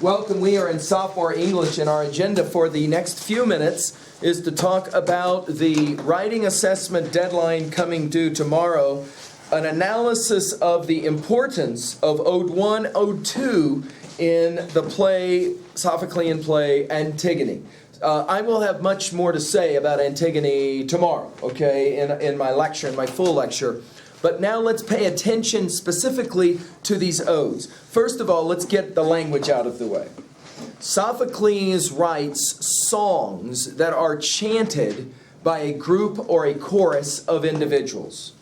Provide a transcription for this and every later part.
Welcome. We are in sophomore English, and our agenda for the next few minutes is to talk about the writing assessment deadline coming due tomorrow, an analysis of the importance of Ode 1, Ode 2 in the play, Sophoclean play, Antigone. I will have much more to say about Antigone tomorrow, okay, in my lecture, in my full lecture. But now let's pay attention specifically to these odes. First of all, let's get the language out of the way. Sophocles writes songs that are chanted by a group or a chorus of individuals.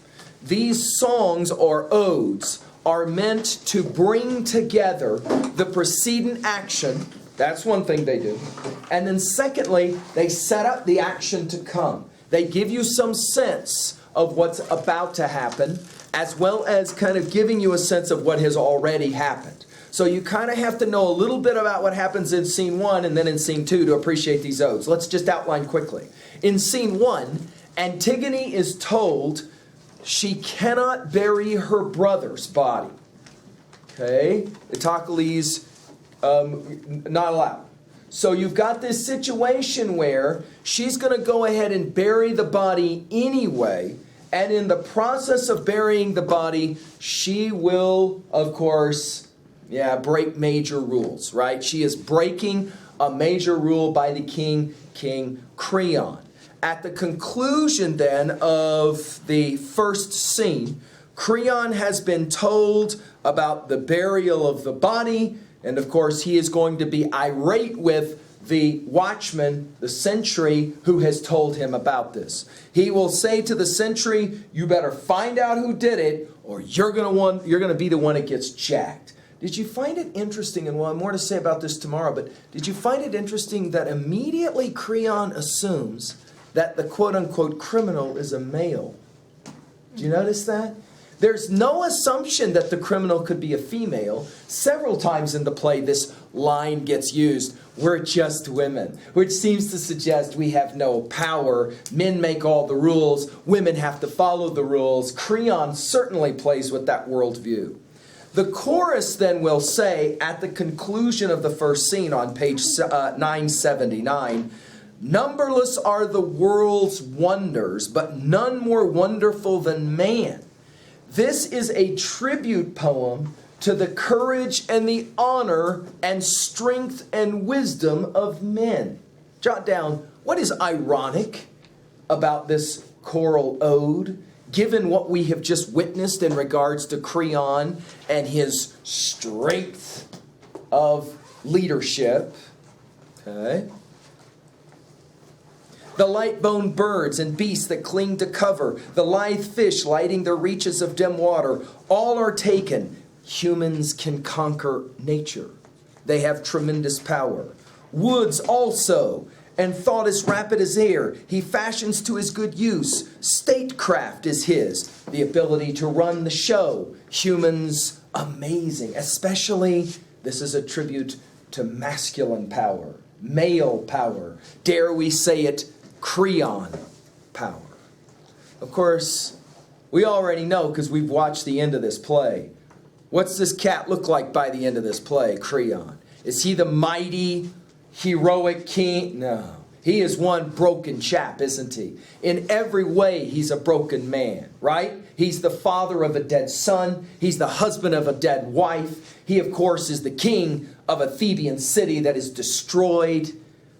These songs or odes are meant to bring together the preceding action. That's one thing they do. And then secondly, they set up the action to come. They give you some sense of what's about to happen, as well as kind of giving you a sense of what has already happened. So you kind of have to know a little bit about what happens in scene 1 and then in scene 2 to appreciate these odes. Let's just outline quickly. In scene 1, Antigone is told she cannot bury her brother's body. Okay? Itocles, not allowed. So you've got this situation where she's going to go ahead and bury the body anyway, and in the process of burying the body, she will, of course, break major rules, right? She is breaking a major rule by the king, King Creon. At the conclusion then of the first scene, Creon has been told about the burial of the body, and of course he is going to be irate with the watchman, the sentry, who has told him about this. He will say to the sentry, you better find out who did it, or you're going to be the one that gets jacked. Did you find it interesting, and we'll have more to say about this tomorrow, but did you find it interesting that immediately Creon assumes that the quote-unquote criminal is a male? Did you notice that? There's no assumption that the criminal could be a female. Several times in the play, this line gets used, we're just women, which seems to suggest we have no power. Men make all the rules. Women have to follow the rules. Creon certainly plays with that worldview. The chorus then will say, at the conclusion of the first scene on page 979, numberless are the world's wonders, but none more wonderful than man. This is a tribute poem to the courage and the honor and strength and wisdom of men. Jot down, what is ironic about this choral ode, given what we have just witnessed in regards to Creon and his strength of leadership? Okay. The light-boned birds and beasts that cling to cover, the lithe fish lighting the reaches of dim water, all are taken. Humans can conquer nature. They have tremendous power. Woods also, and thought as rapid as air, he fashions to his good use. Statecraft is his, the ability to run the show. Humans, amazing. Especially, this is a tribute to masculine power, male power. Dare we say it, Creon power. Of course, we already know because we've watched the end of this play. What's this cat look like by the end of this play, Creon? Is he the mighty, heroic king? No. He is one broken chap, isn't he? In every way, he's a broken man, right? He's the father of a dead son. He's the husband of a dead wife. He, of course, is the king of a Theban city that is destroyed.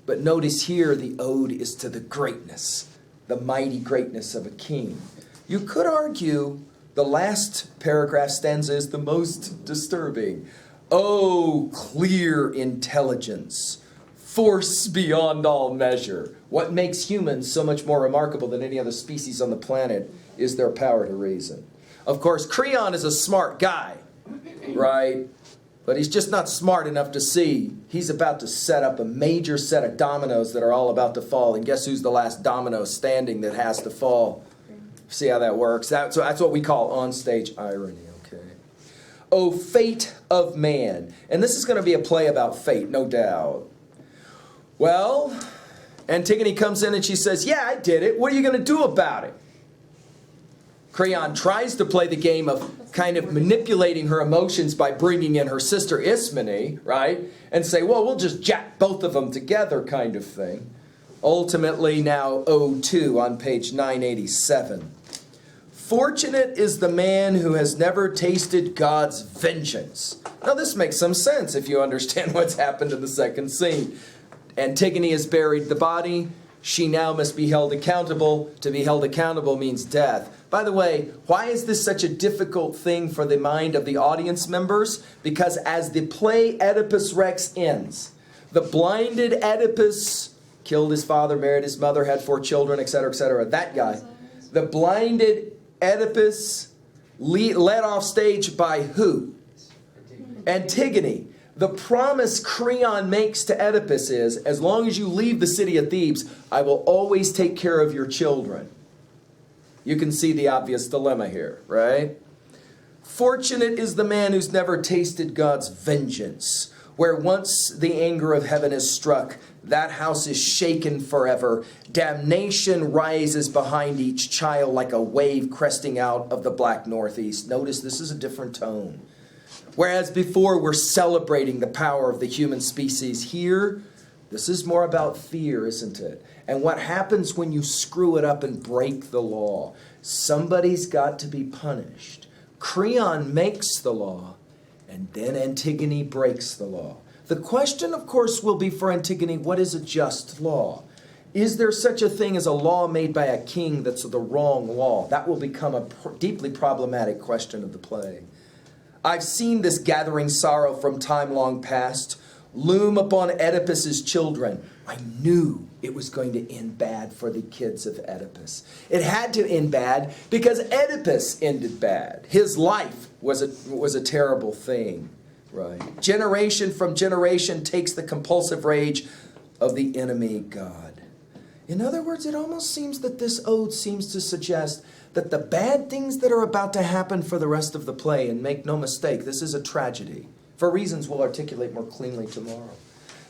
But notice here, the ode is to the greatness, the mighty greatness of a king. You could argue the last paragraph stanza is the most disturbing. Oh, clear intelligence, force beyond all measure. What makes humans so much more remarkable than any other species on the planet is their power to reason. Of course, Creon is a smart guy, right? But he's just not smart enough to see he's about to set up a major set of dominoes that are all about to fall. And guess who's the last domino standing that has to fall? See how that works? So that's what we call onstage irony, okay? Oh, fate of man. And this is going to be a play about fate, no doubt. Well, Antigone comes in and she says, yeah, I did it. What are you going to do about it? Creon tries to play the game of kind of manipulating her emotions by bringing in her sister Ismene, right? And say, well, we'll just jack both of them together kind of thing. Ultimately, now O2 on page 987. Fortunate is the man who has never tasted God's vengeance. Now, this makes some sense if you understand what's happened in the second scene. Antigone has buried the body. She now must be held accountable. To be held accountable means death. By the way, why is this such a difficult thing for the mind of the audience members? Because as the play Oedipus Rex ends, the blinded Oedipus killed his father, married his mother, had 4 children, etc., etc. That guy. The blinded Oedipus led off stage by who? Antigone. The promise Creon makes to Oedipus is, as long as you leave the city of Thebes, I will always take care of your children. You can see the obvious dilemma here, right? Fortunate is the man who's never tasted God's vengeance. Where once the anger of heaven is struck, that house is shaken forever. Damnation rises behind each child like a wave cresting out of the black northeast. Notice this is a different tone. Whereas before we're celebrating the power of the human species, here, this is more about fear, isn't it? And what happens when you screw it up and break the law? Somebody's got to be punished. Creon makes the law, and then Antigone breaks the law. The question, of course, will be for Antigone, what is a just law? Is there such a thing as a law made by a king that's the wrong law? That will become a deeply problematic question of the play. I've seen this gathering sorrow from time long past loom upon Oedipus's children. I knew it was going to end bad for the kids of Oedipus. It had to end bad because Oedipus ended bad. His life was a terrible thing, right? Generation from generation takes the compulsive rage of the enemy God. In other words, it almost seems that this ode seems to suggest that the bad things that are about to happen for the rest of the play, and make no mistake, this is a tragedy, for reasons we'll articulate more cleanly tomorrow.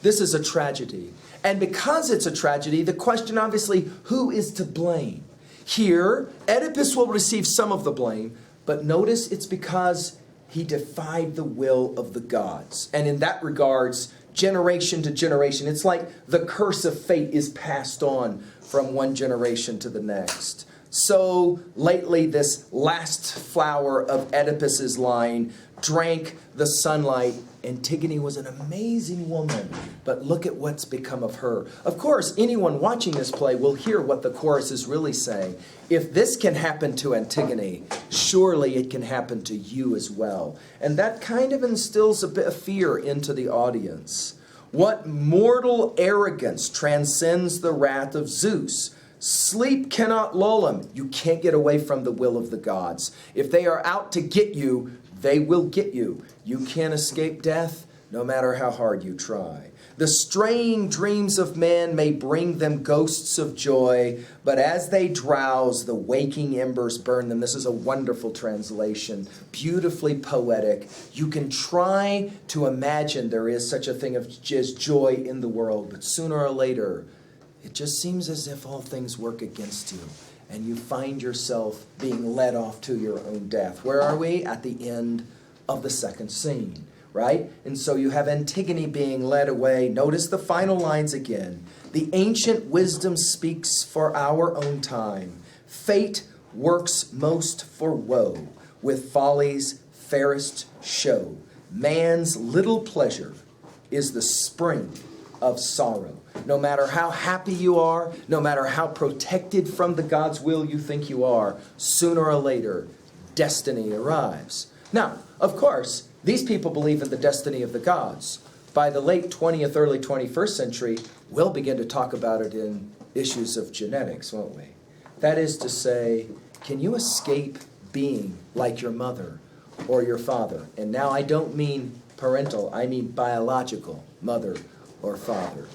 This is a tragedy. And because it's a tragedy, the question obviously, who is to blame? Here, Oedipus will receive some of the blame, but notice it's because he defied the will of the gods. And in that regards, generation to generation, it's like the curse of fate is passed on from one generation to the next. So lately, this last flower of Oedipus's line drank the sunlight. Antigone was an amazing woman, but look at what's become of her. Of course, anyone watching this play will hear what the chorus is really saying. If this can happen to Antigone, surely it can happen to you as well. And that kind of instills a bit of fear into the audience. What mortal arrogance transcends the wrath of Zeus? Sleep cannot lull him. You can't get away from the will of the gods. If they are out to get you, they will get you. You can't escape death, no matter how hard you try. The straying dreams of man may bring them ghosts of joy, but as they drowse, the waking embers burn them. This is a wonderful translation, beautifully poetic. You can try to imagine there is such a thing as joy in the world, but sooner or later, it just seems as if all things work against you, and you find yourself being led off to your own death. Where are we? At the end of the second scene, right? And so you have Antigone being led away. Notice the final lines again. The ancient wisdom speaks for our own time. Fate works most for woe, with folly's fairest show. Man's little pleasure is the spring of sorrow. No matter how happy you are, no matter how protected from the God's will you think you are, sooner or later, destiny arrives. Now, of course, these people believe in the destiny of the gods. By the late 20th, early 21st century, we'll begin to talk about it in issues of genetics, won't we? That is to say, can you escape being like your mother or your father? And now I don't mean parental, I mean biological mother or father.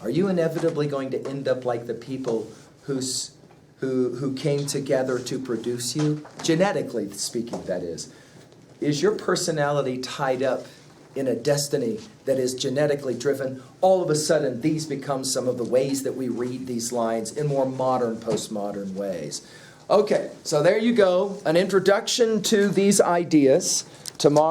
Are you inevitably going to end up like the people who came together to produce you? Genetically speaking, that is. Is your personality tied up in a destiny that is genetically driven? All of a sudden, these become some of the ways that we read these lines in more modern, postmodern ways. Okay, so there you go, an introduction to these ideas. Tomorrow